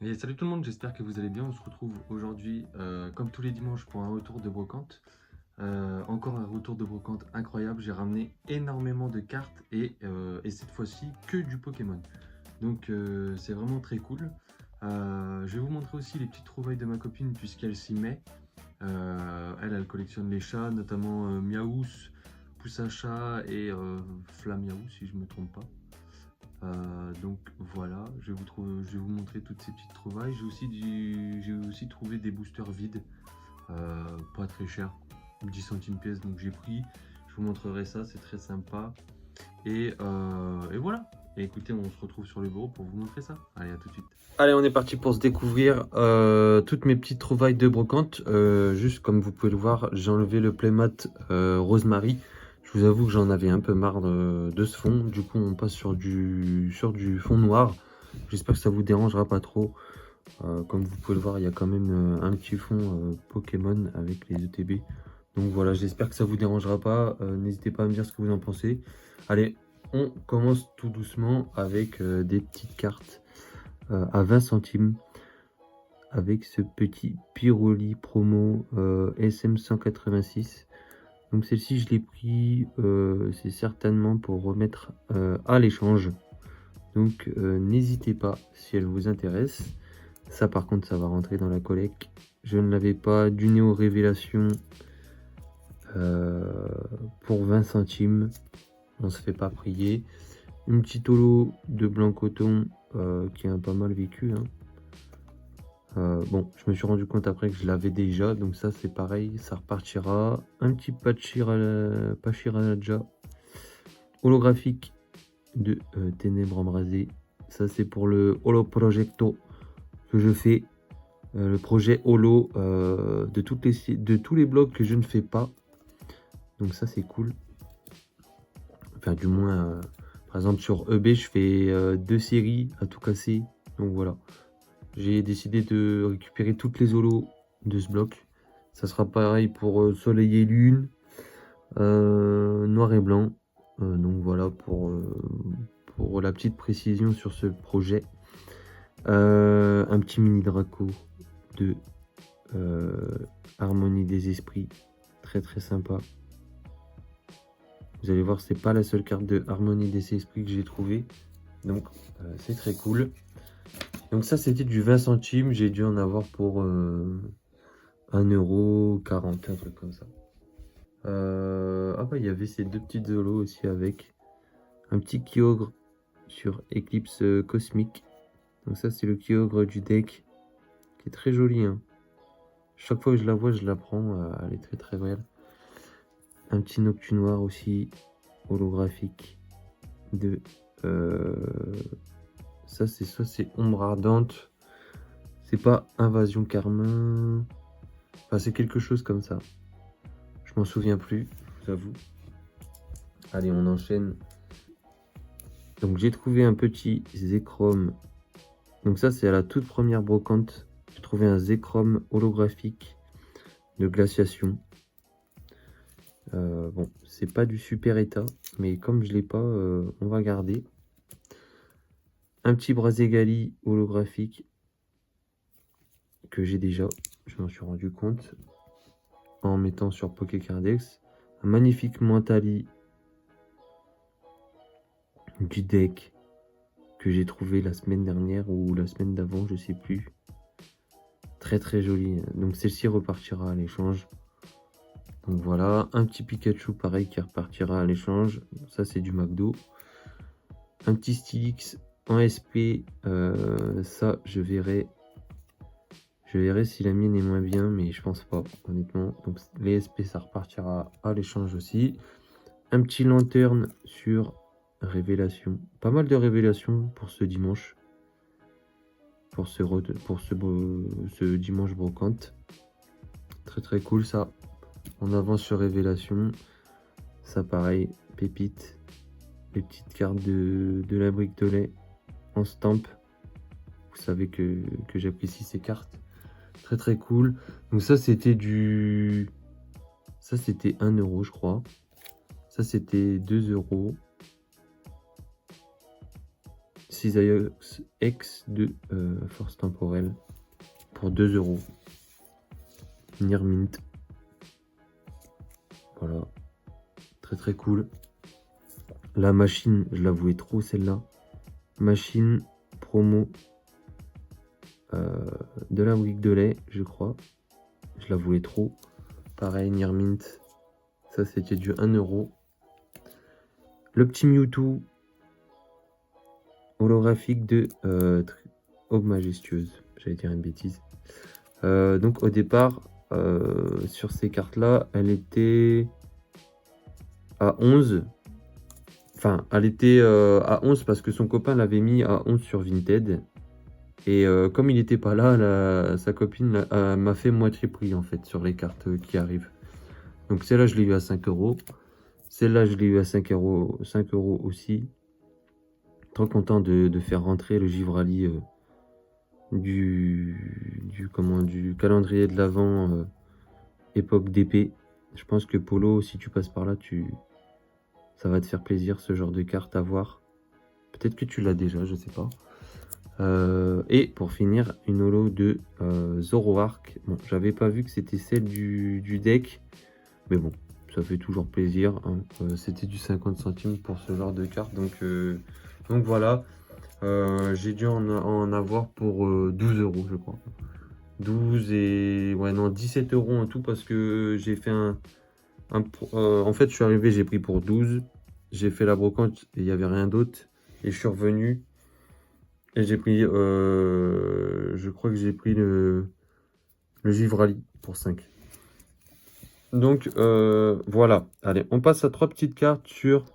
Et salut tout le monde, j'espère que vous allez bien. On se retrouve aujourd'hui, comme tous les dimanches, pour un retour de brocante. Encore un retour de brocante incroyable. J'ai ramené énormément de cartes et cette fois-ci que du Pokémon. Donc c'est vraiment très cool. Je vais vous montrer aussi les petites trouvailles de ma copine puisqu'elle s'y met. Elle collectionne les chats, notamment Miaous, Poussacha et Flamiaou si je me trompe pas. Donc voilà, je vais vous montrer toutes ces petites trouvailles. J'ai aussi trouvé des boosters vides, pas très cher, 10 centimes pièce, donc j'ai pris. Je vous montrerai ça, c'est très sympa. Et voilà. Et écoutez, on se retrouve sur le bureau pour vous montrer ça. Allez, à tout de suite. Allez, on est parti pour se découvrir toutes mes petites trouvailles de brocante. Juste comme vous pouvez le voir, j'ai enlevé le playmat Rosemary. Je vous avoue que j'en avais un peu marre de ce fond. Du coup, on passe sur du fond noir. J'espère que ça vous dérangera pas trop. Comme vous pouvez le voir, il y a quand même un petit fond Pokémon avec les ETB. Donc voilà, j'espère que ça vous dérangera pas. N'hésitez pas à me dire ce que vous en pensez. Allez, on commence tout doucement avec des petites cartes à 20 centimes. Avec ce petit Pyroli promo SM186. Donc celle-ci, je l'ai pris, c'est certainement pour remettre à l'échange. Donc n'hésitez pas si elle vous intéresse. Ça par contre, ça va rentrer dans la collecte. Je ne l'avais pas du Néo Révélation pour 20 centimes. On se fait pas prier. Une petite holo de blanc coton qui a pas mal vécu. Hein. Bon, je me suis rendu compte après que je l'avais déjà, donc ça c'est pareil, ça repartira. Un petit Pachiranaja holographique de Ténèbres Embrasées. Ça c'est pour le Holo Projecto que je fais. Le projet Holo de tous les blocs que je ne fais pas. Donc ça c'est cool. Enfin du moins, par exemple sur EB je fais 2 séries à tout casser. Donc voilà. J'ai décidé de récupérer toutes les holos de ce bloc. Ça sera pareil pour Soleil et Lune, Noir et Blanc. Donc voilà pour la petite précision sur ce projet. Un petit mini Draco de Harmonie des Esprits. Très très sympa. Vous allez voir, c'est pas la seule carte de Harmonie des Esprits que j'ai trouvé. Donc c'est très cool. Donc ça c'était du 20 centimes. J'ai dû en avoir pour 1,40 €, un truc comme ça. Ah bah il y avait ces deux petites holos aussi avec un petit Kyogre sur Eclipse Cosmique. Donc ça c'est le Kyogre du deck qui est très joli. Hein. Chaque fois que je la vois je la prends, elle est très très belle. Un petit Noctunoir aussi holographique de ça c'est soit c'est Ombre Ardente, c'est pas Invasion Carmin, enfin c'est quelque chose comme ça. Je m'en souviens plus, je vous avoue. Allez, on enchaîne. Donc j'ai trouvé un petit Zekrom. Donc ça c'est à la toute première brocante. J'ai trouvé un Zekrom holographique de glaciation. Bon, c'est pas du super état, mais comme je l'ai pas, on va garder. Un petit Braségali holographique que j'ai déjà, je m'en suis rendu compte en mettant sur Pokécardex. Un magnifique Mentali du deck que j'ai trouvé la semaine dernière ou la semaine d'avant, je sais plus. Très très joli. Donc celle-ci repartira à l'échange. Donc voilà, un petit Pikachu pareil qui repartira à l'échange. Ça c'est du McDo. Un petit Stylix en SP. Ça je verrai. Je verrai si la mienne est moins bien, mais je pense pas, honnêtement. Donc les SP ça repartira à l'échange aussi. Un petit lanterne sur révélation. Pas mal de révélations pour ce dimanche. Pour ce dimanche brocante. Très très cool ça. On avance sur révélation. Ça pareil, pépite. Les petites cartes de la brique de lait en stamp. Vous savez que j'apprécie ces cartes. Très très cool. Donc ça c'était du... Ça c'était 1 € je crois. Ça c'était 2 €. Cisaiox X de force temporelle pour 2 euros. Near Mint. Voilà. Très très cool. La machine, je la voulais trop celle-là. Machine promo de la brique de lait, je crois. Je la voulais trop. Pareil, Near Mint. Ça, c'était du 1 euro. Le petit Mewtwo holographique de Aube Majestueuse. J'allais dire une bêtise. Donc, au départ, sur ces cartes-là, elle était à 11. Enfin, elle était à 11 parce que son copain l'avait mis à 11 sur Vinted. Et comme il n'était pas là, sa copine m'a fait moitié prix en fait sur les cartes qui arrivent. Donc celle-là, je l'ai eu à 5 euros. Celle-là, je l'ai eu à 5 euros, 5 euros aussi. Trop content de faire rentrer le Givrali du calendrier de l'Avent époque d'épée. Je pense que Polo, si tu passes par là, ça va te faire plaisir ce genre de carte à voir. Peut-être que tu l'as déjà, je sais pas. Et pour finir, une holo de Zoroark. Bon, j'avais pas vu que c'était celle du deck, mais bon, ça fait toujours plaisir. Hein. C'était du 50 centimes pour ce genre de carte, donc voilà. J'ai dû en avoir pour 12 euros, je crois. 12 et ouais, non, 17 euros en tout parce que j'ai fait en fait, je suis arrivé, j'ai pris pour 12. J'ai fait la brocante et il n'y avait rien d'autre. Et je suis revenu. Et j'ai pris, je crois que j'ai pris le Givrali pour 5. Donc voilà. Allez, on passe à 3 petites cartes sur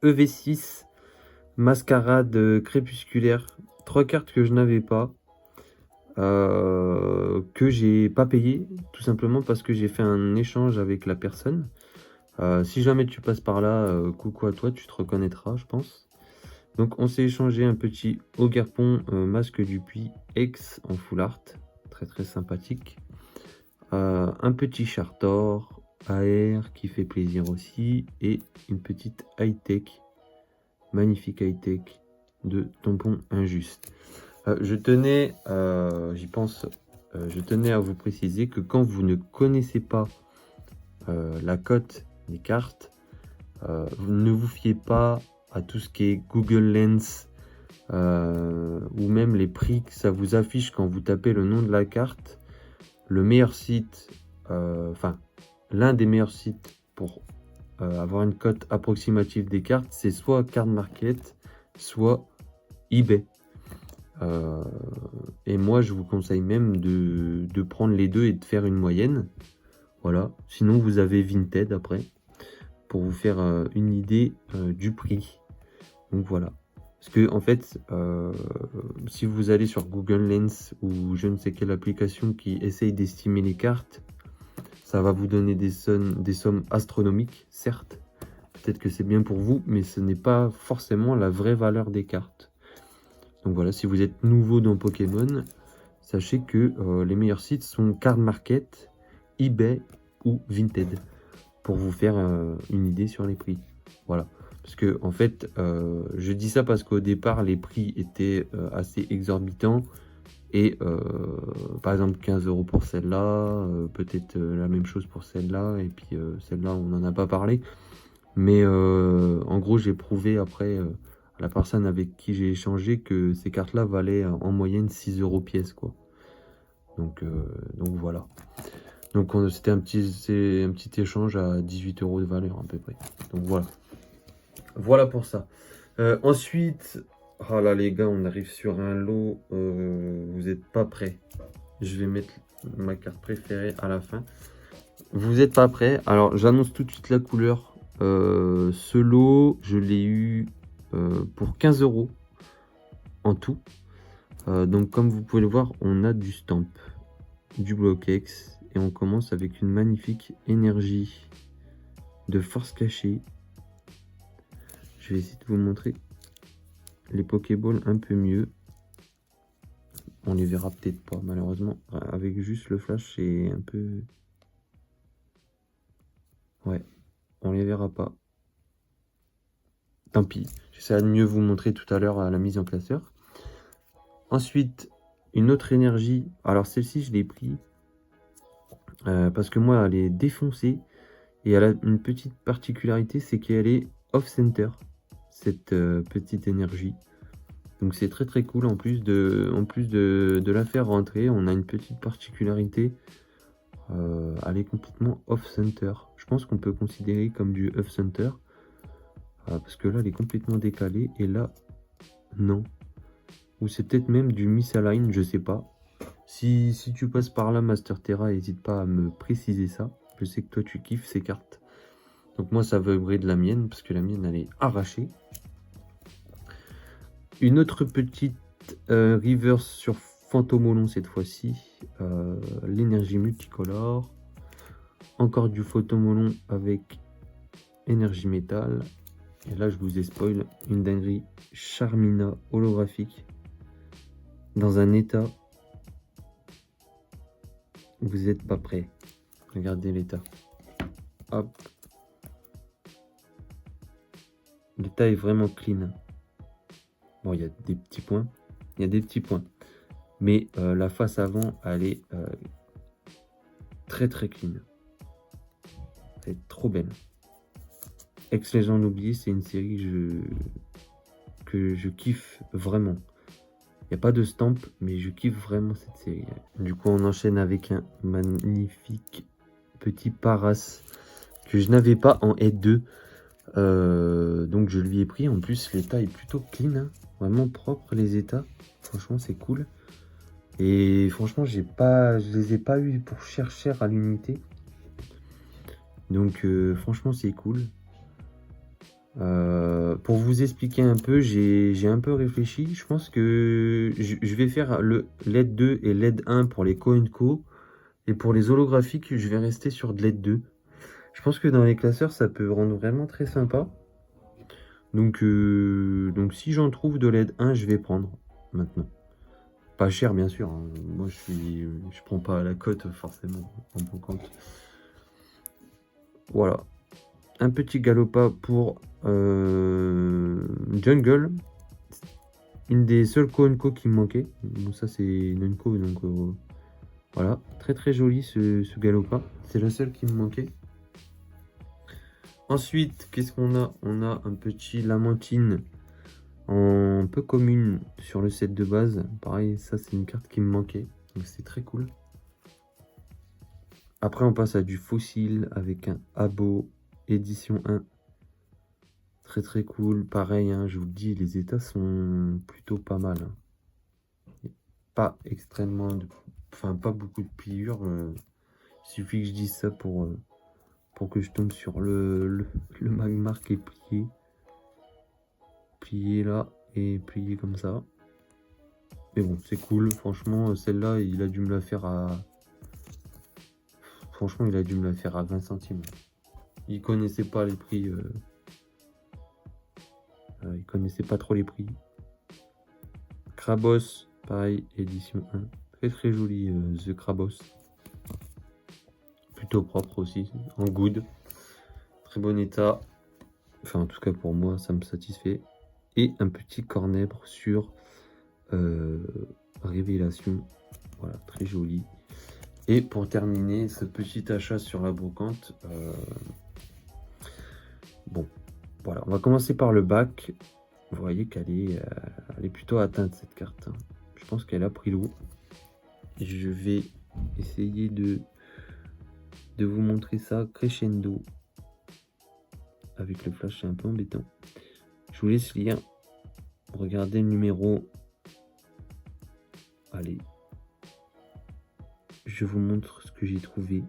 EV6 Mascarade crépusculaire. 3 cartes que je n'avais pas. Que j'ai pas payé. Tout simplement parce que j'ai fait un échange avec la personne. Si jamais tu passes par là, coucou à toi, tu te reconnaîtras, je pense. Donc on s'est échangé un petit Ogerpon masque du puits X en full art, très très sympathique. Un petit Chartor AR qui fait plaisir aussi et une petite high-tech, magnifique high-tech de tampon injuste. Je tenais, j'y pense, je tenais à vous préciser que quand vous ne connaissez pas la cote des cartes, ne vous fiez pas à tout ce qui est Google Lens ou même les prix que ça vous affiche quand vous tapez le nom de la carte. Le meilleur site, enfin l'un des meilleurs sites pour avoir une cote approximative des cartes, c'est soit Card Market, soit eBay. Et moi je vous conseille même de prendre les deux et de faire une moyenne. Voilà, sinon vous avez Vinted après pour vous faire une idée du prix. Donc voilà. Parce que en fait, si vous allez sur Google Lens ou je ne sais quelle application qui essaye d'estimer les cartes, ça va vous donner des sommes astronomiques, certes. Peut-être que c'est bien pour vous, mais ce n'est pas forcément la vraie valeur des cartes. Donc voilà, si vous êtes nouveau dans Pokémon, sachez que les meilleurs sites sont Card Market, eBay ou Vinted pour vous faire une idée sur les prix. Voilà. Parce que en fait, je dis ça parce qu'au départ, les prix étaient assez exorbitants. Et par exemple, 15 euros pour celle-là, peut-être la même chose pour celle-là. Et puis celle-là, on n'en a pas parlé. Mais en gros, j'ai prouvé après à la personne avec qui j'ai échangé que ces cartes-là valaient en moyenne 6 euros pièce, quoi. Donc voilà. Donc c'était un petit échange à 18 euros de valeur à peu près. Donc voilà. Voilà pour ça. Ensuite, ah là les gars, on arrive sur un lot. Vous n'êtes pas prêts. Je vais mettre ma carte préférée à la fin. Vous n'êtes pas prêts. Alors j'annonce tout de suite la couleur. Ce lot, je l'ai eu pour 15 euros en tout. Donc comme vous pouvez le voir, on a du stamp, du bloquex. Et on commence avec une magnifique énergie de force cachée. Je vais essayer de vous montrer les Pokéballs un peu mieux. On les verra peut-être pas, malheureusement. Avec juste le flash, c'est un peu... Ouais, on les verra pas. tant pis. J'essaierai de mieux vous montrer tout à l'heure à la mise en classeur. Ensuite, une autre énergie. Alors celle-ci, je l'ai pris parce que moi, elle est défoncée. Et elle a une petite particularité, c'est qu'elle est off-center, cette petite énergie. Donc c'est très très cool. En plus de la faire rentrer, on a une petite particularité. Elle est complètement off-center. Je pense qu'on peut considérer comme du off-center. Parce que là, elle est complètement décalée. Et là, non. Ou c'est peut-être même du misalign, je sais pas. Si tu passes par là, Master Terra, n'hésite pas à me préciser ça. Je sais que toi, tu kiffes ces cartes. Donc moi, ça veut de la mienne, parce que la mienne, elle est arrachée. Une autre petite reverse sur Phantomolon cette fois-ci. L'énergie multicolore. Encore du Phantomolon avec énergie métal. Et là, je vous ai spoil une dinguerie Charmina holographique. Dans un état... Vous n'êtes pas prêt. Regardez l'état. Hop. L'état est vraiment clean. Bon, il y a des petits points. Il y a des petits points. Mais la face avant, elle est très très clean. Elle est trop belle. Ex-Légende oubliée, c'est une série que je kiffe vraiment. Il n'y a pas de stamp, mais je kiffe vraiment cette série. Du coup, on enchaîne avec un magnifique petit Paras que je n'avais pas en Aide 2. Donc je lui ai pris. En plus, l'état est plutôt clean. Hein. Vraiment propre les états. Franchement, c'est cool. Et franchement, je les ai pas eu pour cher à l'unité. Donc franchement, c'est cool. Pour vous expliquer un peu, j'ai un peu réfléchi. Je pense que je vais faire le LED 2 et LED 1 pour les Co&Co. Et pour les holographiques, je vais rester sur de LED 2. Je pense que dans les classeurs, ça peut rendre vraiment très sympa. Donc si j'en trouve de LED 1, je vais prendre maintenant. Pas cher, bien sûr. Hein. Moi, je prends pas à la cote, forcément, en bon compte. Voilà. Un petit Galopa pour Jungle. Une des seules Co&Co qui me manquait. Bon, ça, c'est une Unco, donc voilà. Très très joli ce Galopa. C'est la seule qui me manquait. Ensuite, qu'est-ce qu'on a? On a un petit Lamantine en peu commune sur le set de base. Pareil, ça c'est une carte qui me manquait. Donc c'est très cool. Après, on passe à du fossile avec un Abo édition 1. Très très cool. Pareil, hein, je vous le dis, les états sont plutôt pas mal. Hein. Pas extrêmement... Enfin, pas beaucoup de pliures. Il suffit que je dise ça pour que je tombe sur le Magmar qui est plié. Plié là et plié comme ça. Mais bon, c'est cool. Franchement, celle-là, il a dû me la faire à... Franchement, il a dû me la faire à 20 centimes. Il connaissait pas les prix. Il connaissait pas trop les prix. Krabos, pareil, édition 1. Très très joli The Krabos. Plutôt propre aussi, en good. Très bon état. Enfin, en tout cas pour moi, ça me satisfait. Et un petit cornèbre sur Révélation. Voilà, très joli. Et pour terminer, ce petit achat sur la brocante. Bon, voilà, on va commencer par le bac. Vous voyez qu'elle est plutôt atteinte cette carte. Hein. Je pense qu'elle a pris l'eau. Et je vais essayer de vous montrer ça crescendo. Avec le flash, c'est un peu embêtant. Je vous laisse lire. Regardez le numéro. Allez. Je vous montre ce que j'ai trouvé.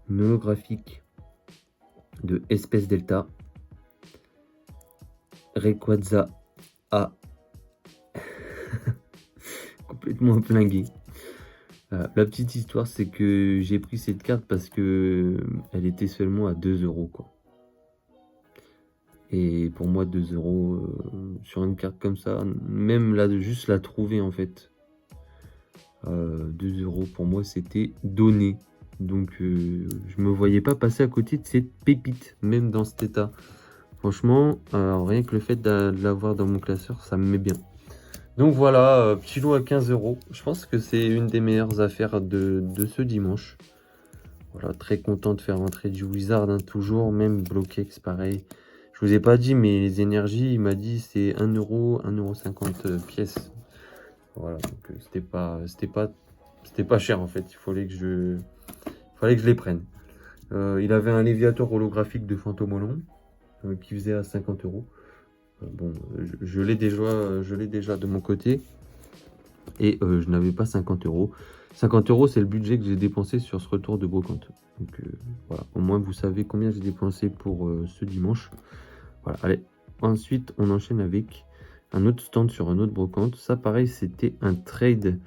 Une holographique de Espèce Delta. Rayquaza A. Complètement flingué. La petite histoire, c'est que j'ai pris cette carte parce que elle était seulement à 2 € quoi. Et pour moi, 2 € sur une carte comme ça, même là, de juste la trouver en fait, 2 € pour moi, c'était donné. Donc, je me voyais pas passer à côté de cette pépite, même dans cet état. Franchement, rien que le fait de l'avoir dans mon classeur, ça me met bien. Donc voilà, petit lot à 15 €. Je pense que c'est une des meilleures affaires de ce dimanche. Voilà, très content de faire rentrer du Wizard, hein, toujours, même Bloquex, pareil. Je vous ai pas dit, mais les énergies, il m'a dit c'est 1 €, 1,50 € pièce. Voilà, donc c'était pas cher en fait. Fallait que je les prenne. Il avait un Léviator holographique de Fantomolon qui faisait à 50 €. Bon, je l'ai déjà de mon côté et je n'avais pas 50 €. 50 €, c'est le budget que j'ai dépensé sur ce retour de brocante. Donc voilà, au moins vous savez combien j'ai dépensé pour ce dimanche. Voilà, allez. Ensuite, on enchaîne avec un autre stand sur un autre brocante. Ça, pareil, c'était un trade.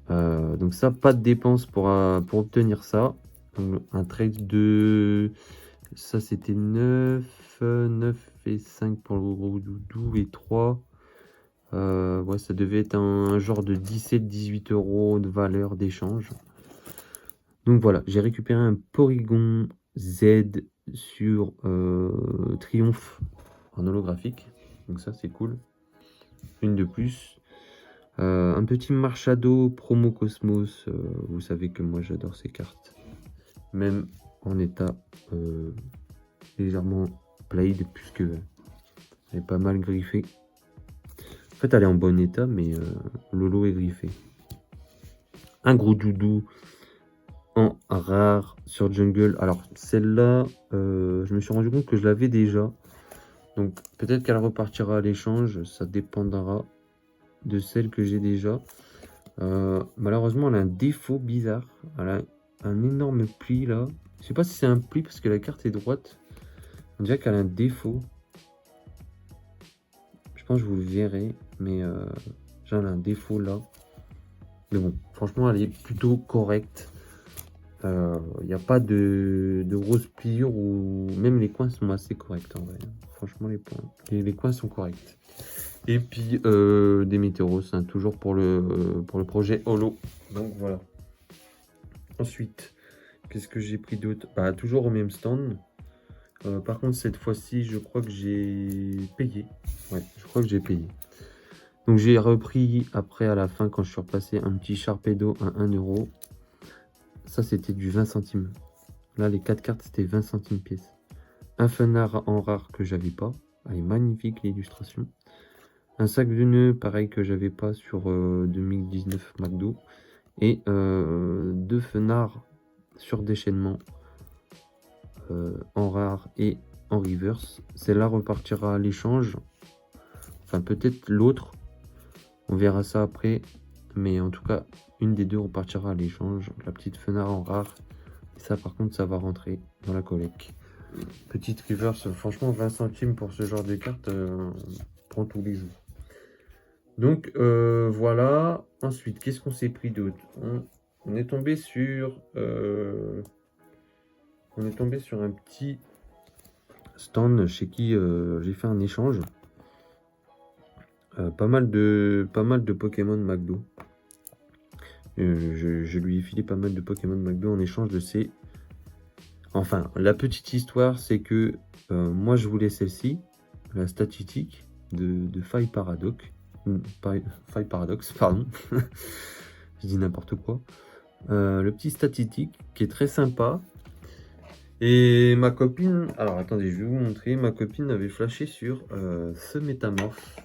Donc ça, pas de dépenses pour obtenir ça. Donc, un trade de... Ça, c'était 9 et 5 pour le gros doudou et 3. Ouais, ça devait être un genre de 17-18 € de valeur d'échange. Donc voilà, j'ai récupéré un Porygon Z sur Triomphe en holographique. Donc ça, c'est cool. Une de plus. Un petit Marshado Promo Cosmos. Vous savez que moi, j'adore ces cartes. Même en état légèrement played, puisque elle est pas mal griffée. En fait, elle est en bon état, mais Lolo est griffé. Un gros doudou en rare sur Jungle. Alors, celle-là, je me suis rendu compte que je l'avais déjà. Donc, peut-être qu'elle repartira à l'échange. Ça dépendra de celle que j'ai déjà. Malheureusement, elle a un défaut bizarre. Elle a un énorme pli, là. Je sais pas si c'est un pli parce que la carte est droite. On dirait qu'elle a un défaut. Je pense que vous le verrez. Mais elle a un défaut, là. Mais bon, franchement, elle est plutôt correcte. Il n'y a pas de grosses pliures ou même les coins sont assez corrects en vrai. Franchement, les coins sont corrects. Et puis des météoros, hein, toujours pour le projet Holo. Donc voilà. Ensuite, qu'est-ce que j'ai pris d'autre? Bah, toujours au même stand. Par contre, cette fois-ci, je crois que j'ai payé. Ouais, je crois que j'ai payé. Donc j'ai repris après à la fin quand je suis repassé un petit Sharpedo à 1 €. Ça, c'était du 20 centimes. Là, les 4 cartes, c'était 20 centimes pièce. Un Fenard en rare que j'avais pas. Elle est magnifique, l'illustration. Un sac de nœuds, pareil, que j'avais pas sur 2019 McDo. Et 2 Fenards sur déchaînement en rare et en reverse. Celle-là repartira à l'échange. Enfin, peut-être l'autre. On verra ça après. Mais en tout cas, une des deux repartira à l'échange. La petite Fenard en rare. Et ça, par contre, ça va rentrer dans la collecte. Petite reverse, franchement, 20 centimes pour ce genre de carte, on prend tous les jours. Donc, voilà. Ensuite, qu'est-ce qu'on s'est pris d'autre? On est tombé sur... on est tombé sur un petit stand chez qui j'ai fait un échange. Pas mal de Pokémon McDo. Je lui ai filé pas mal de Pokémon McDo en échange de ces... Enfin, la petite histoire, c'est que moi, je voulais celle-ci, la statistique de Faille Paradox. Faille Paradox, pardon. Je dis n'importe quoi. Le petit statistique qui est très sympa. Et ma copine... Alors, attendez, je vais vous montrer. Ma copine avait flashé sur ce métamorphe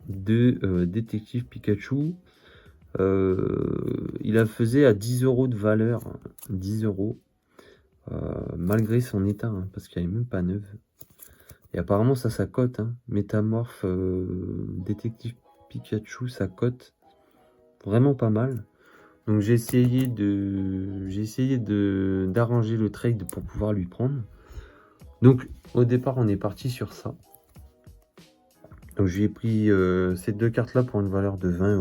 de Détective Pikachu. Il la faisait à 10 € de valeur. 10 €. Malgré son état, hein, parce qu'elle est même pas neuve. Et apparemment ça cote, hein. Métamorphe Détective Pikachu, ça cote vraiment pas mal. Donc j'ai essayé d'arranger le trade pour pouvoir lui prendre. Donc au départ on est parti sur ça. Donc je lui ai pris ces deux cartes là pour une valeur de 20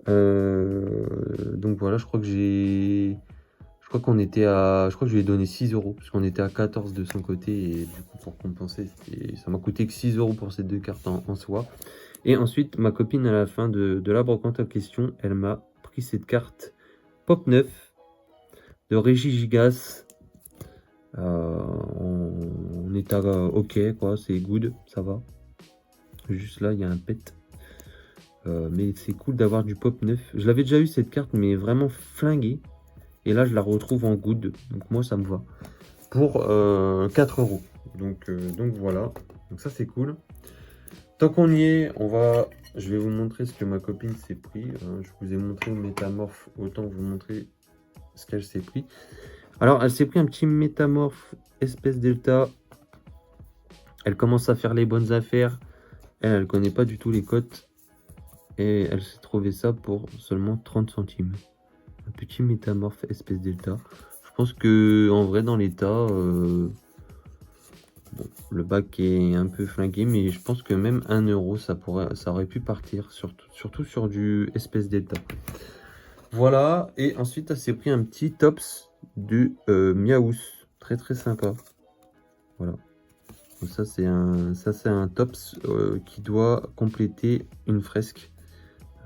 €. Donc voilà, je crois que je je lui ai donné 6 €, parce qu'on était à 14 de son côté, et du coup, pour compenser, ça m'a coûté que 6 € pour ces deux cartes en soi. Et ensuite, ma copine, à la fin de la brocante en question, elle m'a pris cette carte Pop 9 de Régie Gigas en état ok, quoi, c'est good, ça va. Juste là, il y a un pet. Mais c'est cool d'avoir du pop neuf. Je l'avais déjà eu cette carte, mais vraiment flinguée. Et là, je la retrouve en good. Donc moi, ça me va. Pour 4 euros. Donc voilà. Donc ça, c'est cool. Tant qu'on y est, je vais vous montrer ce que ma copine s'est pris. Je vous ai montré le métamorphe. Autant vous montrer ce qu'elle s'est pris. Alors, elle s'est pris un petit métamorphe espèce delta. Elle commence à faire les bonnes affaires. Elle connaît pas du tout les cotes. Et elle s'est trouvé ça pour seulement 30 centimes. Un petit métamorphe espèce delta. Je pense que en vrai dans l'état, bon, le bac est un peu flingué, mais je pense que même 1 euro ça aurait pu partir, surtout sur du espèce delta. Voilà, et ensuite elle s'est pris un petit tops de Miaous, très très sympa. Voilà. Donc ça c'est un tops qui doit compléter une fresque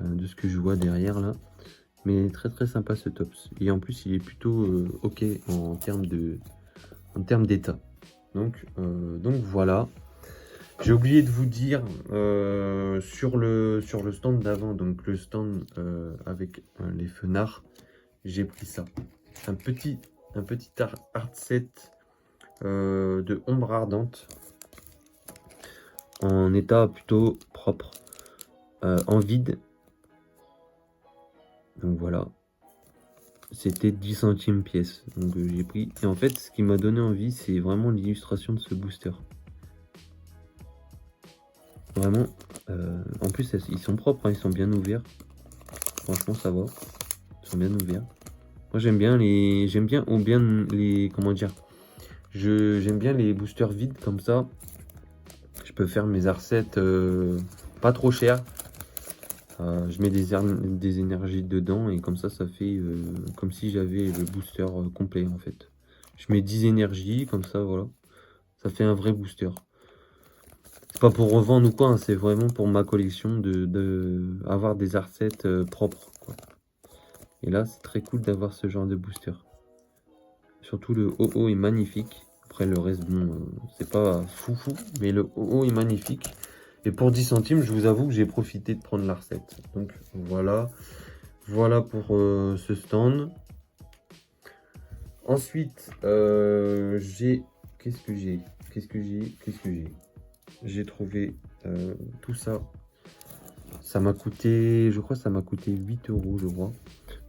de ce que je vois derrière là. Mais très très sympa ce tops. Et en plus il est plutôt ok en termes d'état. Donc voilà. J'ai oublié de vous dire sur le stand d'avant, donc le stand avec les fenards, j'ai pris ça. Un petit art set de ombre ardente. En état plutôt propre. En vide. Donc voilà, c'était 10 centimes pièce, donc j'ai pris. Et en fait, ce qui m'a donné envie, c'est vraiment l'illustration de ce booster. Vraiment, en plus, ils sont propres, hein, ils sont bien ouverts. Franchement, ça va. Ils sont bien ouverts. Moi, j'aime bien comment dire, j'aime bien les boosters vides comme ça. Je peux faire mes R7 pas trop chers. Je mets des énergies dedans et comme ça fait comme si j'avais le booster complet en fait. Je mets 10 énergies comme ça, voilà. Ça fait un vrai booster. C'est pas pour revendre ou quoi, hein, c'est vraiment pour ma collection de avoir des R7 propres, quoi. Et là, c'est très cool d'avoir ce genre de booster. Surtout le OO est magnifique. Après le reste, bon, c'est pas foufou, mais le OO est magnifique. Et pour 10 centimes, je vous avoue que j'ai profité de prendre la recette. Donc voilà. Voilà pour ce stand. Ensuite, qu'est-ce que j'ai J'ai trouvé tout ça. Ça m'a coûté, je crois que ça m'a coûté 8 euros, je crois.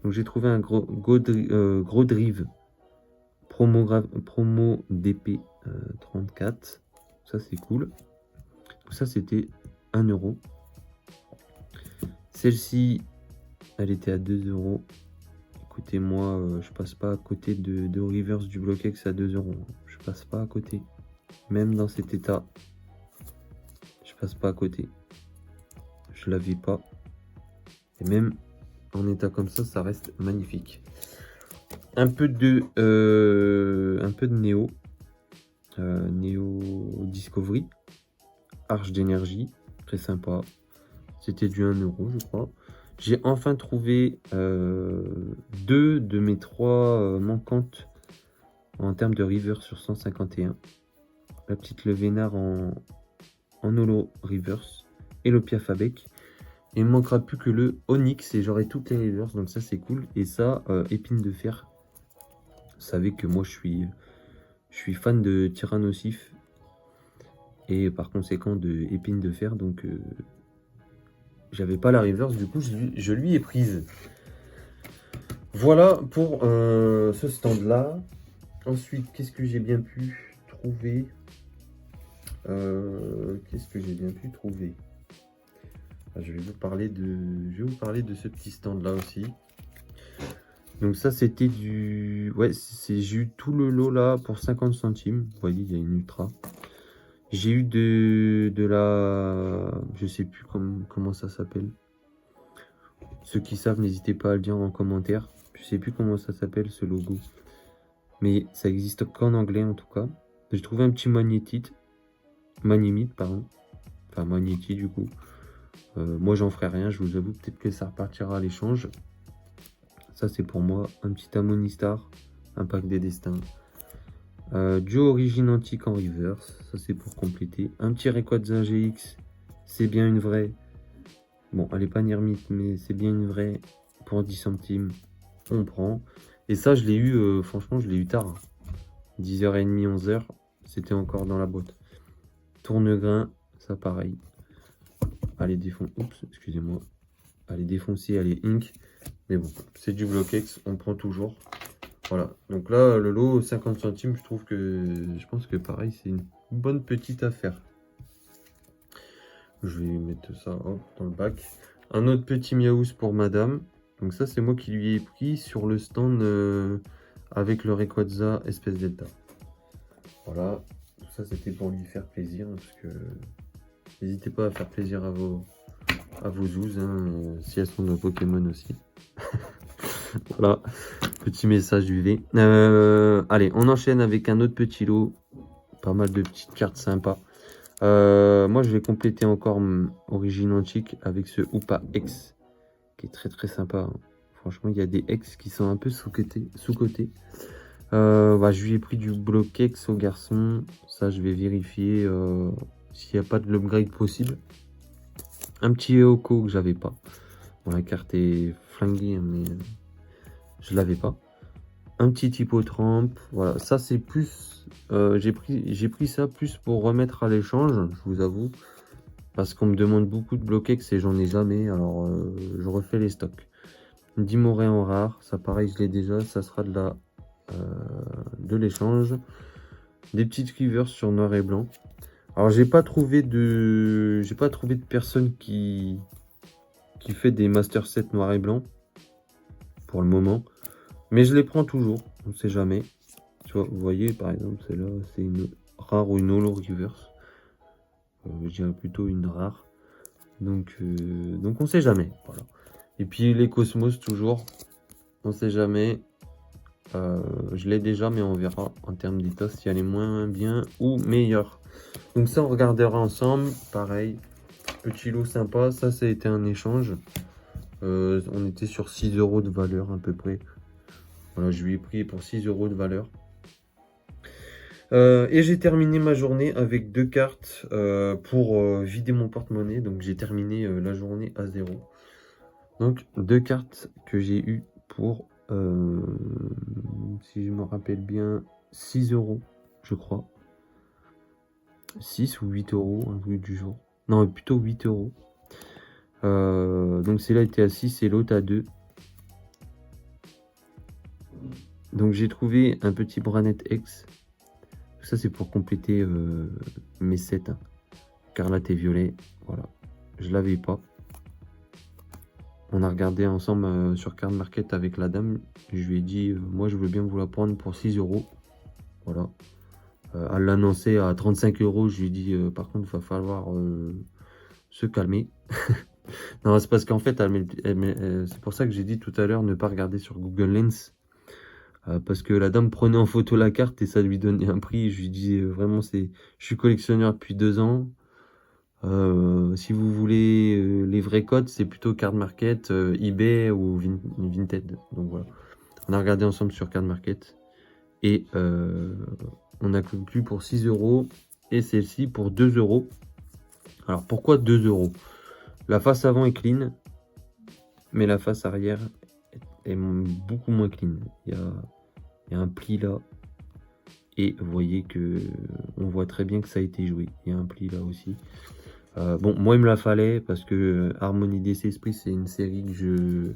Donc j'ai trouvé un gros drive promo DP 34. Ça c'est cool. Ça c'était 1 euro. Celle-ci, elle était à 2 euros. Écoutez, moi, je passe pas à côté de Reverse du Bloquex à 2 euros. Je passe pas à côté. Même dans cet état, je passe pas à côté. Je l'avais pas. Et même en état comme ça reste magnifique. Un peu de Néo. Néo Discovery. Arche d'énergie. Très sympa. C'était du 1 euro, je crois. J'ai enfin trouvé 2 de mes 3 manquantes en termes de reverse sur 151. La petite Levénard en holo reverse et le Piafabec. Il ne manquera plus que le Onyx et j'aurai toutes les reverse, donc ça c'est cool. Et ça, épine de fer. Vous savez que moi je suis fan de Tyrannosif et par conséquent de épine de fer, donc j'avais pas la reverse, du coup je lui ai prise. Voilà pour ce stand là. Ensuite, qu'est-ce que j'ai bien pu trouver je vais vous parler de ce petit stand là aussi. Donc ça c'était du... Ouais, j'ai eu tout le lot là pour 50 centimes. Vous voyez, il y a une ultra. J'ai eu de la... Je sais plus comment ça s'appelle. Ceux qui savent, n'hésitez pas à le dire en commentaire. Je sais plus comment ça s'appelle ce logo. Mais ça existe qu'en anglais en tout cas. J'ai trouvé un petit magnétite. Magnémite, pardon. Enfin magnétite du coup. Moi j'en ferai rien, je vous avoue. Peut-être que ça repartira à l'échange. Ça c'est pour moi. Un petit Amonistar. Un pack des destins. Du origine antique en reverse, ça c'est pour compléter. Un petit Rayquaza GX, c'est bien une vraie. Bon, elle est pas Nirmite, mais c'est bien une vraie. Pour 10 centimes, on prend. Et ça, je l'ai eu, franchement, je l'ai eu tard. 10h30, 11h, c'était encore dans la boîte. Tourne-grain, ça pareil. Elle est défoncée. Oups, excusez-moi. Elle est défoncée, elle est ink. Mais bon, c'est du Bloquex, on prend toujours. Voilà, donc là, le lot, 50 centimes, je pense que pareil, c'est une bonne petite affaire. Je vais mettre ça hop, dans le bac. Un autre petit Miaous pour madame. Donc ça, c'est moi qui lui ai pris sur le stand avec le Rayquaza Espèce Delta. Voilà, tout ça, c'était pour lui faire plaisir. Parce que n'hésitez pas à faire plaisir à vos zouzes, hein, si elles sont de Pokémon aussi. Voilà, petit message UV. Allez, on enchaîne avec un autre petit lot. Pas mal de petites cartes sympas. Moi, je vais compléter encore Origine Antique avec ce Hoopa X, qui est très très sympa. Hein. Franchement, il y a des X qui sont un peu sous-cotés. Je lui ai pris du Bloquex au garçon. Ça, je vais vérifier s'il n'y a pas de l'upgrade possible. Un petit Eoko que j'avais pas. Bon, la carte est flinguée, mais je l'avais pas. Un petit Hippotrampe. Voilà, ça c'est plus... j'ai pris ça plus pour remettre à l'échange, je vous avoue. Parce qu'on me demande beaucoup de Bloquex et j'en ai jamais. Alors, je refais les stocks. Dimoré en rare. Ça, pareil, je l'ai déjà. Ça sera de l'échange. Des petites quivers sur noir et blanc. Alors, j'ai pas trouvé de personne qui fait des master sets noir et blanc. Pour le moment. Mais je les prends toujours. On ne sait jamais. Tu vois, vous voyez, par exemple, celle-là, c'est une rare ou une holo reverse. Je dirais plutôt une rare. Donc on sait jamais. Voilà. Et puis les Cosmos, toujours. On sait jamais. Je l'ai déjà, mais on verra en termes d'état si elle est moins bien ou meilleure. Donc ça, on regardera ensemble. Pareil. Petit lot sympa. Ça a été un échange. On était sur 6 € de valeur à peu près. Voilà, je lui ai pris pour 6 € de valeur. Et j'ai terminé ma journée avec 2 cartes pour vider mon porte-monnaie. Donc j'ai terminé la journée à 0. Donc 2 cartes que j'ai eues pour, si je me rappelle bien, 6 €, je crois. 6 ou 8 €, un truc du jour. Non, plutôt 8 €. Donc celle-là était à 6 et l'autre à 2. Donc j'ai trouvé un petit Branet X. Ça c'est pour compléter mes sets. Hein. Carlat et violet. Voilà. Je l'avais pas. On a regardé ensemble sur Card Market avec la dame. Je lui ai dit, moi je veux bien vous la prendre pour 6 €. Voilà. Elle l'annonçait à 35 €. Je lui ai dit, par contre, il va falloir se calmer. Non, c'est parce qu'en fait, c'est pour ça que j'ai dit tout à l'heure ne pas regarder sur Google Lens. Parce que la dame prenait en photo la carte et ça lui donnait un prix. Je lui dis vraiment, je suis collectionneur depuis 2 ans. Si vous voulez les vrais codes, c'est plutôt Card Market, eBay ou Vinted. Donc voilà. On a regardé ensemble sur Card Market. Et on a conclu pour 6 €. Et celle-ci pour 2 €. Alors pourquoi 2 €? La face avant est clean. Mais la face arrière est beaucoup moins clean. Il y a un pli là. Et vous voyez que on voit très bien que ça a été joué. Il y a un pli là aussi. Bon, moi il me la fallait parce que Harmonie DC Esprit, c'est une série que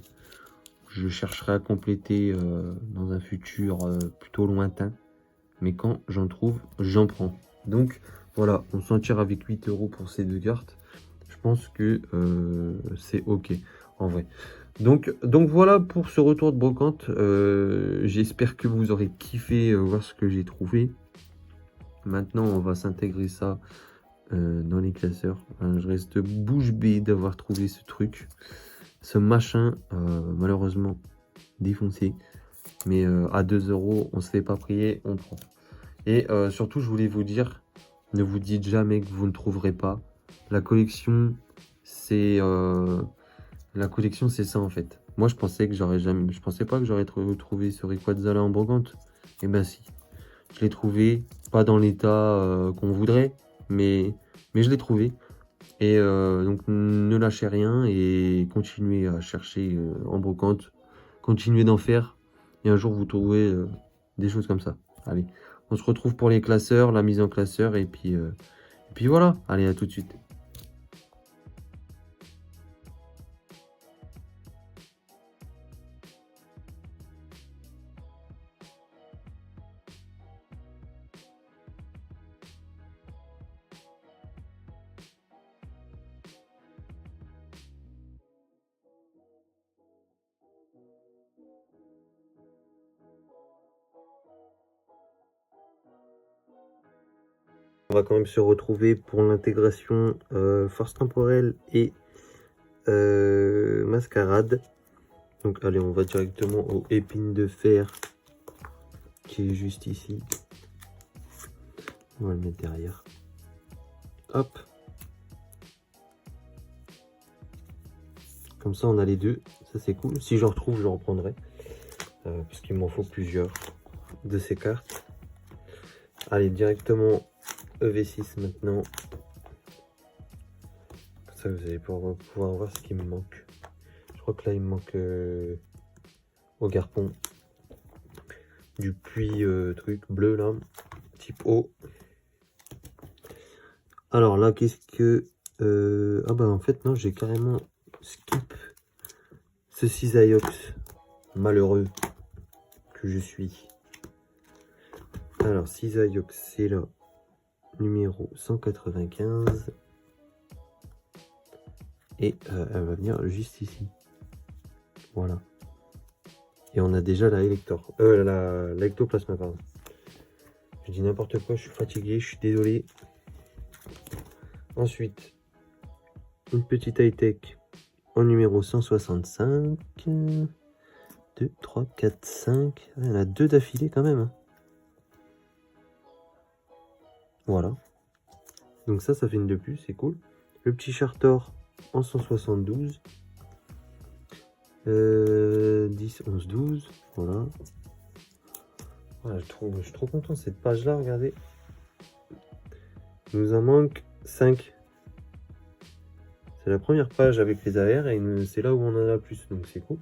je chercherai à compléter dans un futur plutôt lointain. Mais quand j'en trouve, j'en prends. Donc voilà, on s'en tire avec 8 € pour ces 2 cartes. Je pense que c'est ok en vrai. Donc voilà pour ce retour de brocante. J'espère que vous aurez kiffé voir ce que j'ai trouvé. Maintenant, on va s'intégrer ça dans les classeurs. Je reste bouche bée d'avoir trouvé ce truc. Ce machin, malheureusement, défoncé. Mais à 2 €, on se fait pas prier, on prend. Et surtout, je voulais vous dire, ne vous dites jamais que vous ne trouverez pas. La collection, c'est ça en fait. Moi, je pensais pas que j'aurais trouvé ce Rayquaza là en brocante. Et ben si. Je l'ai trouvé, pas dans l'état qu'on voudrait, mais je l'ai trouvé. Et donc ne lâchez rien et continuez à chercher en brocante, continuez d'en faire et un jour vous trouverez des choses comme ça. Allez, on se retrouve pour les classeurs, la mise en classeur et puis voilà. Allez, à tout de suite. On va quand même se retrouver pour l'intégration force temporelle et mascarade. Donc allez, on va directement aux épines de fer qui est juste ici. On va le mettre derrière. Hop. Comme ça on a les deux. Ça c'est cool. Si j'en retrouve, je reprendrai. Parce qu'il m'en faut plusieurs de ces cartes. Allez, directement EV6 maintenant. Comme ça vous allez pouvoir voir ce qui me manque. Je crois que là il me manque au garpon du puits truc bleu là, type O. Alors là qu'est-ce que ah bah en fait non, j'ai carrément skip ce cisailliox malheureux que je suis. Alors cisailliox c'est là, numéro 195 et elle va venir juste ici. Voilà. Et on a déjà la la ectoplasma, pardon. Je dis n'importe quoi, je suis fatigué, je suis désolé. Ensuite, une petite high-tech en numéro 165. 2, 3, 4, 5. Il y en a deux d'affilée quand même. Voilà. Donc ça fait une de plus, c'est cool. Le petit Chartor en 172. 10, 11, 12. Voilà. Voilà, je suis trop content de cette page-là, regardez. Il nous en manque 5. C'est la première page avec les AR et c'est là où on en a le plus, donc c'est cool.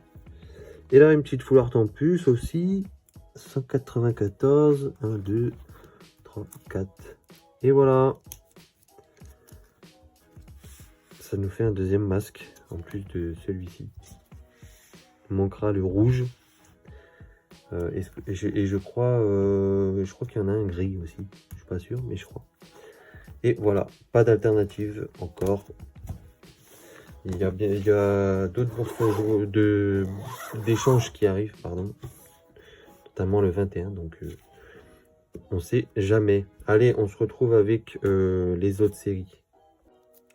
Et là, une petite foulard en plus aussi. 194. 1, 2, 3, 4. Et voilà. Ça nous fait un deuxième masque en plus de celui-ci. Il manquera le rouge. Et je crois qu'il y en a un gris aussi. Je suis pas sûr, mais je crois. Et voilà, pas d'alternative encore. Il y a d'autres bourses d'échange qui arrivent, pardon. Notamment le 21, donc on sait jamais. Allez, on se retrouve avec les autres séries.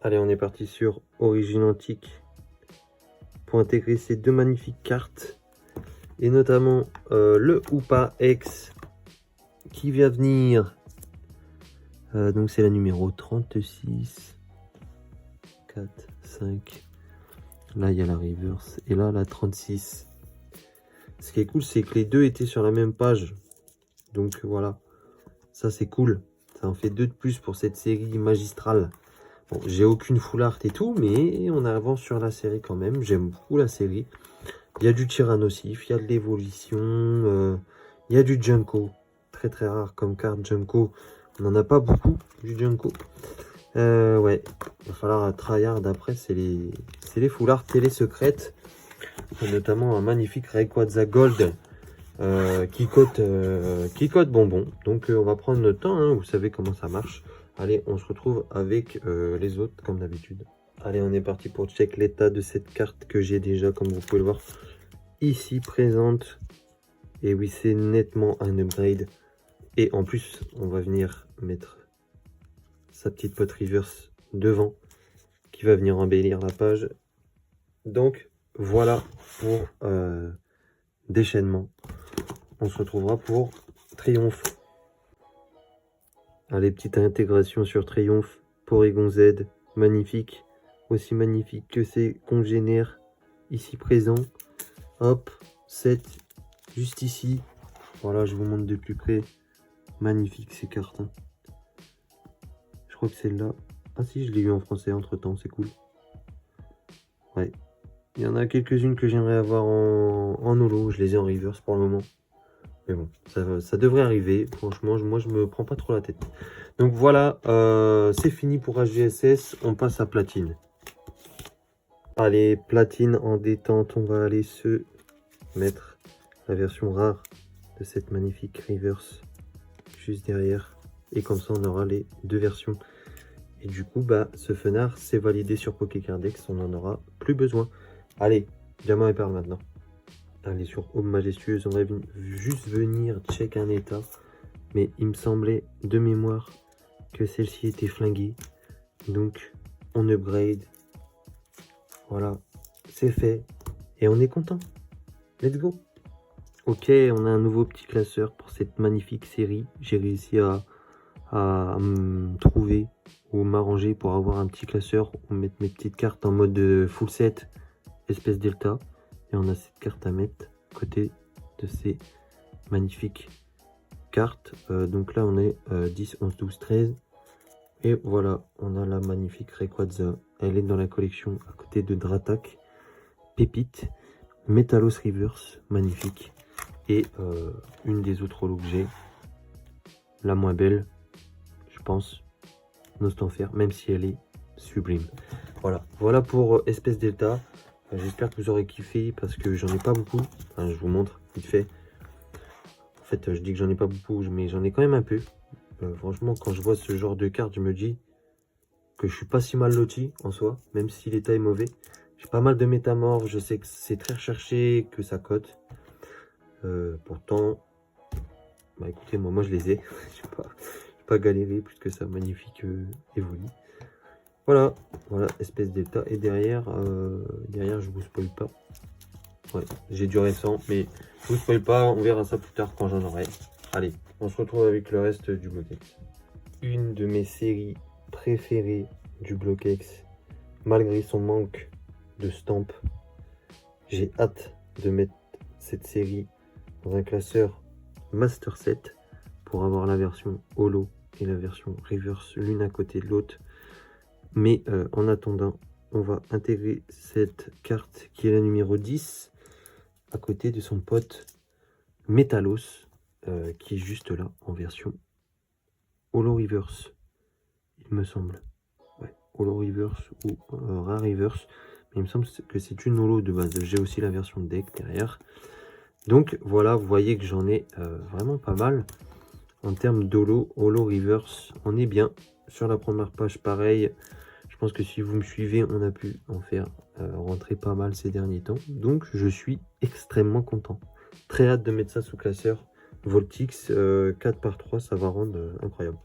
Allez, on est parti sur Origine Antique pour intégrer ces deux magnifiques cartes. Et notamment le Hoopa X qui vient venir. Donc c'est la numéro 36. 4, 5. Là, il y a la reverse. Et là, la 36. Ce qui est cool, c'est que les deux étaient sur la même page. Donc voilà. Ça, c'est cool. Ça en fait deux de plus pour cette série magistrale. Bon, j'ai aucune full art et tout, mais on avance sur la série quand même. J'aime beaucoup la série. Il y a du Tyrannosif, il y a de l'évolution, il y a du Junko. Très très rare comme carte Junko. On n'en a pas beaucoup du Junko. Ouais, il va falloir tryhard après. C'est les full art télé secrètes. Notamment un magnifique Rayquaza Gold qui cote bonbon. Donc on va prendre notre temps, hein, vous savez comment ça marche. Allez, on se retrouve avec les autres comme d'habitude. Allez, on est parti pour check l'état de cette carte que j'ai déjà, comme vous pouvez le voir, ici présente. Et oui, c'est nettement un upgrade. Et en plus, on va venir mettre sa petite pot reverse devant, qui va venir embellir la page. Donc, voilà pour déchaînement. On se retrouvera pour Triomphe. Allez, petite intégration sur Triomphe. Porygon Z, magnifique. Aussi magnifique que ses congénères ici présents. Hop, 7, juste ici. Voilà, je vous montre de plus près. Magnifique ces cartes. Hein. Je crois que celle-là... Ah si, je l'ai eu en français entre-temps, c'est cool. Ouais. Il y en a quelques-unes que j'aimerais avoir en holo. Je les ai en reverse pour le moment. Mais bon, ça devrait arriver. Franchement, moi, je me prends pas trop la tête. Donc voilà, c'est fini pour HGSS. On passe à platine. Allez, platine en détente. On va aller se mettre la version rare de cette magnifique reverse juste derrière. Et comme ça, on aura les deux versions. Et du coup, bah, ce fenard, c'est validé sur Pokécardex. On n'en aura plus besoin. Allez, diamant et perle maintenant. Allez, sur Home Majestueuse, on va juste venir check un état. Mais il me semblait de mémoire que celle-ci était flinguée. Donc, on upgrade. Voilà, c'est fait. Et on est content. Let's go. Ok, on a un nouveau petit classeur pour cette magnifique série. J'ai réussi à me trouver ou m'arranger pour avoir un petit classeur où mettre mes petites cartes en mode full set espèce delta. Et on a cette carte à mettre à côté de ces magnifiques cartes. Donc là, on est 10, 11, 12, 13. Et voilà, on a la magnifique Rayquaza. Elle est dans la collection à côté de Dratak, Pépite, Metalos Reverse, magnifique. Et une des autres holos que j'ai, la moins belle, je pense, Nostanfer, même si elle est sublime. Voilà pour Espèce Delta. J'espère que vous aurez kiffé parce que j'en ai pas beaucoup. Enfin, je vous montre vite fait. En fait, je dis que j'en ai pas beaucoup, mais j'en ai quand même un peu. Franchement, quand je vois ce genre de carte, je me dis que je suis pas si mal loti en soi, même si l'état est mauvais. J'ai pas mal de métamorphes, je sais que c'est très recherché, que ça cote. Pourtant, bah écoutez, moi je les ai. Je n'ai pas galéré plus que ça. Magnifique Evoli. Voilà, espèce d'état. Et derrière, je vous spoil pas. Ouais, j'ai du récent, mais je vous spoil pas. On verra ça plus tard quand j'en aurai. Allez, on se retrouve avec le reste du Bloquex. Une de mes séries préférées du Bloquex, malgré son manque de stamp. J'ai hâte de mettre cette série dans un classeur Master Set pour avoir la version Holo et la version Reverse l'une à côté de l'autre. Mais en attendant, on va intégrer cette carte qui est la numéro 10 à côté de son pote Metalos qui est juste là en version Holo Reverse, il me semble. Ouais, Holo Reverse ou Rare Reverse. Mais il me semble que c'est une Holo de base. J'ai aussi la version deck derrière. Donc voilà, vous voyez que j'en ai vraiment pas mal. En termes d'Holo, Holo Reverse, on est bien. Sur la première page, pareil. Je pense que si vous me suivez, on a pu en faire rentrer pas mal ces derniers temps. Donc je suis extrêmement content. Très hâte de mettre ça sous classeur. Voltix 4/3, ça va rendre incroyable.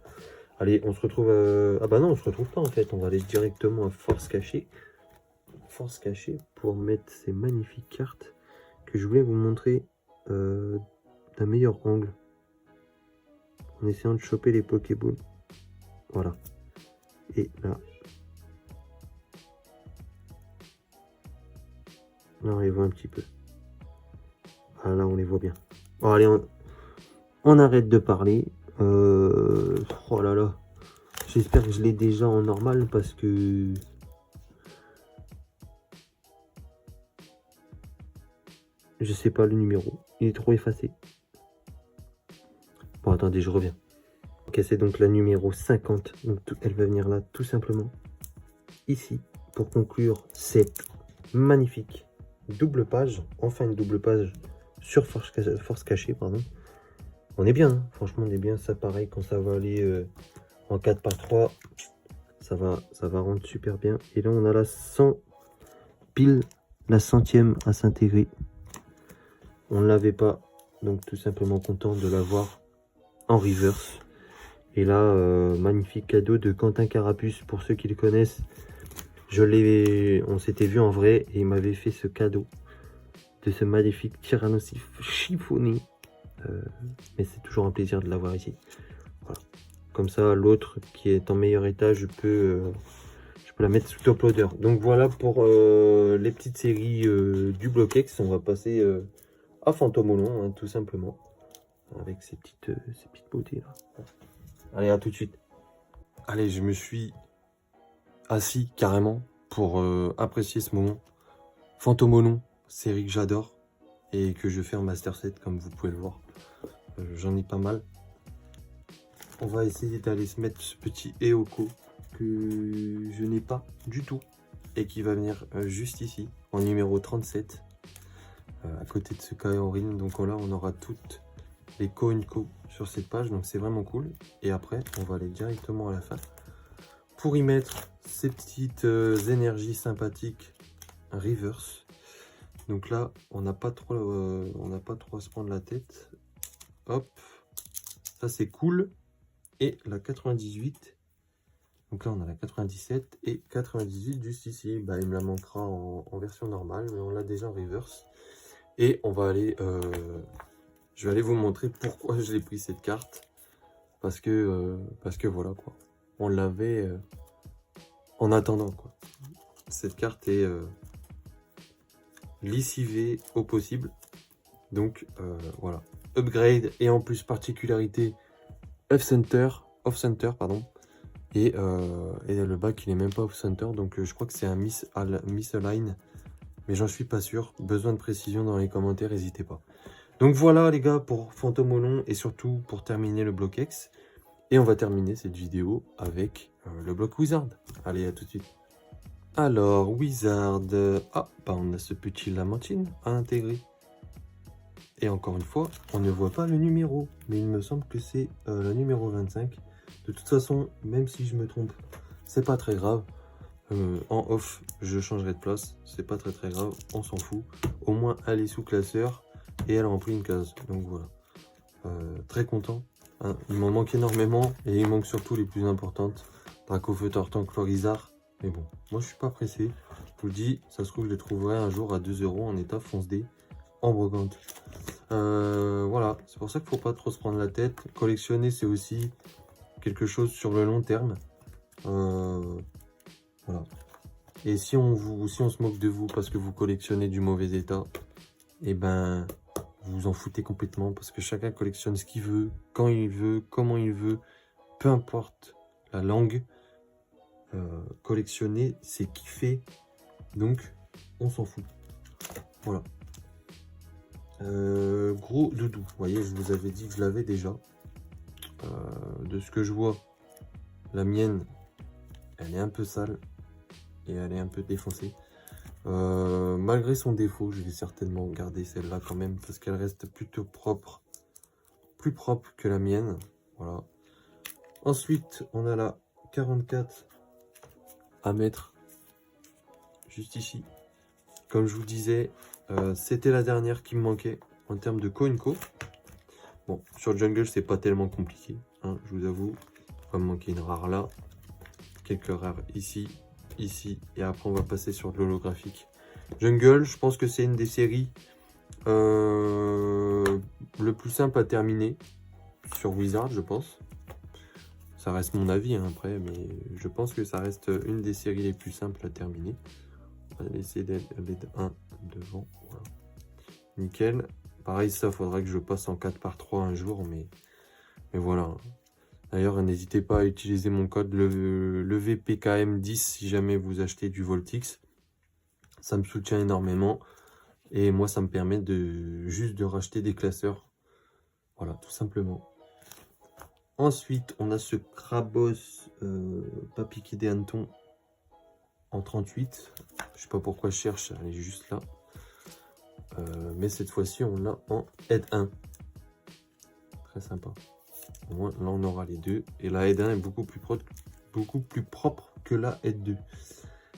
Allez, on se retrouve... Ah bah non, on se retrouve pas en fait. On va aller directement à Force Cachée. Force Cachée pour mettre ces magnifiques cartes que je voulais vous montrer d'un meilleur angle. En essayant de choper les Pokéballs. Voilà. Et là... Là, on les voit un petit peu. Ah, là, on les voit bien. Bon, allez, on arrête de parler. Oh là là. J'espère que je l'ai déjà en normal parce que... Je sais pas le numéro. Il est trop effacé. Bon, attendez, je reviens. Ok, c'est donc la numéro 50. Donc, elle va venir là, tout simplement. Ici, pour conclure cette magnifique double page. Enfin, une double page sur Force Cachée, pardon. On est bien, hein. Franchement, on est bien. Ça, pareil, quand ça va aller en 4/3, ça va rendre super bien. Et là, on a la 100, pile la 100e à s'intégrer. On ne l'avait pas, donc tout simplement content de l'avoir en reverse. Et là, magnifique cadeau de Quentin Carapuce, pour ceux qui le connaissent. On s'était vu en vrai et il m'avait fait ce cadeau de ce magnifique Tyrannosif chiffonné. Mais c'est toujours un plaisir de l'avoir ici. Voilà. Comme ça, l'autre qui est en meilleur état, je peux la mettre sous top loader. Donc voilà pour les petites séries du Bloquex. On va passer à Fantôme Olon, hein, tout simplement. avec ces petites beautés là. Allez, à tout de suite. Allez, je me suis assis carrément pour apprécier ce moment. Fantomolon, série que j'adore et que je fais en Master 7 comme vous pouvez le voir. J'en ai pas mal. On va essayer d'aller se mettre ce petit Eoko que je n'ai pas du tout et qui va venir juste ici en numéro 37 à côté de ce Kaiorin. Donc là on aura toutes les Koinko sur cette page, donc c'est vraiment cool. Et après on va aller directement à la fin pour y mettre ces petites énergies sympathiques reverse. Donc là on n'a pas trop à se prendre la tête. Hop, ça c'est cool. Et la 98, donc là on a la 97 et 98 juste ici. Bah, il me la manquera en version normale, mais on l'a déjà en reverse. Et on va aller, je vais aller vous montrer pourquoi j'ai pris cette carte, parce que voilà quoi, on l'avait en attendant quoi. Cette carte est lessivée au possible, donc voilà, upgrade et en plus particularité off-center, pardon, et le bac il est même pas off-center, donc je crois que c'est un misalign, mais j'en suis pas sûr. Besoin de précision dans les commentaires, n'hésitez pas. Donc voilà les gars pour Fantomolon et surtout pour terminer le bloc X, et on va terminer cette vidéo avec le bloc Wizard. Allez, à tout de suite. Alors Wizard, bah on a ce petit Lamentine à intégrer. Et encore une fois, on ne voit pas le numéro, mais il me semble que c'est le numéro 25. De toute façon, même si je me trompe, c'est pas très grave. En off, je changerai de place, c'est pas très grave, on s'en fout. Au moins, elle est sous classeur et elle remplit une case. Donc voilà, très content. Hein. Il m'en manque énormément et il manque surtout les plus importantes. Dracofeu, Tortank, Florizard. Mais bon, moi je suis pas pressé. Je vous le dis, ça se trouve, je les trouverai un jour à 2 € en état fonce D en brocante. Voilà, c'est pour ça qu'il ne faut pas trop se prendre la tête. Collectionner, c'est aussi quelque chose sur le long terme. Voilà. Et si on se moque de vous parce que vous collectionnez du mauvais état, et ben vous vous en foutez complètement, parce que chacun collectionne ce qu'il veut, quand il veut, comment il veut, peu importe la langue. Collectionner, c'est kiffer, donc on s'en fout. Voilà. Gros doudou, vous voyez, je vous avais dit que je l'avais déjà. De ce que je vois, la mienne, elle est un peu sale et elle est un peu défoncée. Malgré son défaut, je vais certainement garder celle-là quand même parce qu'elle reste plutôt propre, plus propre que la mienne. Voilà. Ensuite, on a la 44 à mettre juste ici. Comme je vous disais, c'était la dernière qui me manquait en termes de Koinko. Bon, sur Jungle, c'est pas tellement compliqué, hein, je vous avoue. Il va me manquer une rare là, quelques rares ici, ici, et après on va passer sur de l'holographique. Jungle, je pense que c'est une des séries le plus simple à terminer sur Wizard, je pense. Ça reste mon avis hein, après, mais je pense que ça reste une des séries les plus simples à terminer. On va laisser les 1 devant, voilà. Nickel. Pareil, ça faudra que je passe en 4x3 un jour, mais voilà. D'ailleurs, n'hésitez pas à utiliser mon code le VPKM10 si jamais vous achetez du Voltix. Ça me soutient énormément et moi, ça me permet juste de racheter des classeurs. Voilà, tout simplement. Ensuite, on a ce Krabos pas piqué des hannetons en 38. Je sais pas pourquoi je cherche, elle est juste là. Mais cette fois-ci, on l'a en Aide 1. Très sympa. Au moins, là, on aura les deux. Et la Aide 1 est beaucoup plus propre que la Aide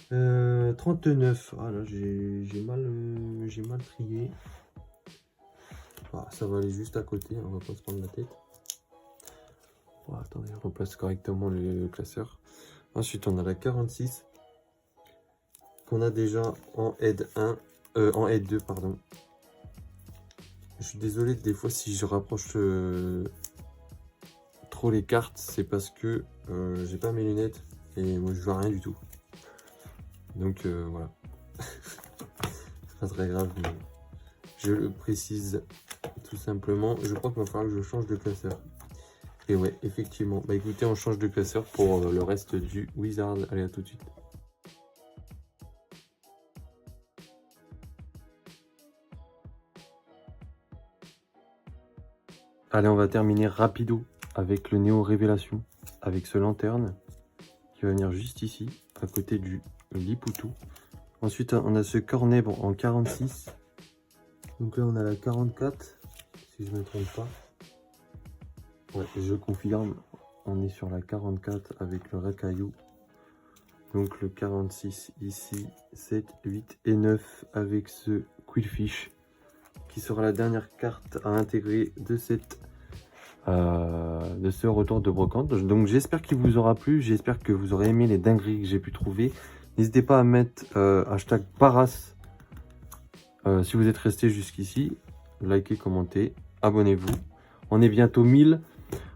2. 39. Ah là, j'ai mal trié. Ah, ça va aller juste à côté. On va pas se prendre la tête. Oh, attendez, on replace correctement le classeur. Ensuite, on a la 46. Qu'on a déjà en Aide 1. En Aide 2, pardon. Je suis désolé, des fois, si je rapproche trop les cartes, c'est parce que j'ai pas mes lunettes et moi je vois rien du tout. Donc voilà. C'est pas très grave, mais je le précise tout tout simplement. Je crois qu'il va falloir que je change de classeur. Et ouais, effectivement. Bah écoutez, on change de classeur pour le reste du Wizard. Allez, à tout de suite. Allez, on va terminer rapido avec le Néo Révélation, avec ce lanterne qui va venir juste ici, à côté du Lipoutou. Ensuite, on a ce Cornèbre en 46. Donc là, on a la 44, si je ne me trompe pas. Ouais, je confirme, on est sur la 44 avec le Racaillou. Donc le 46 ici, 7, 8 et 9 avec ce Quillfish, qui sera la dernière carte à intégrer de ce retour de brocante. Donc j'espère qu'il vous aura plu, j'espère que vous aurez aimé les dingueries que j'ai pu trouver. N'hésitez pas à mettre hashtag Paras si vous êtes resté jusqu'ici. Likez, commentez, abonnez-vous. On est bientôt 1000,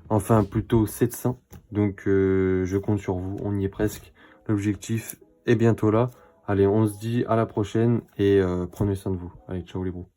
enfin plutôt 700. Donc je compte sur vous, on y est presque. L'objectif est bientôt là. Allez, on se dit à la prochaine et prenez soin de vous. Allez, ciao les bros.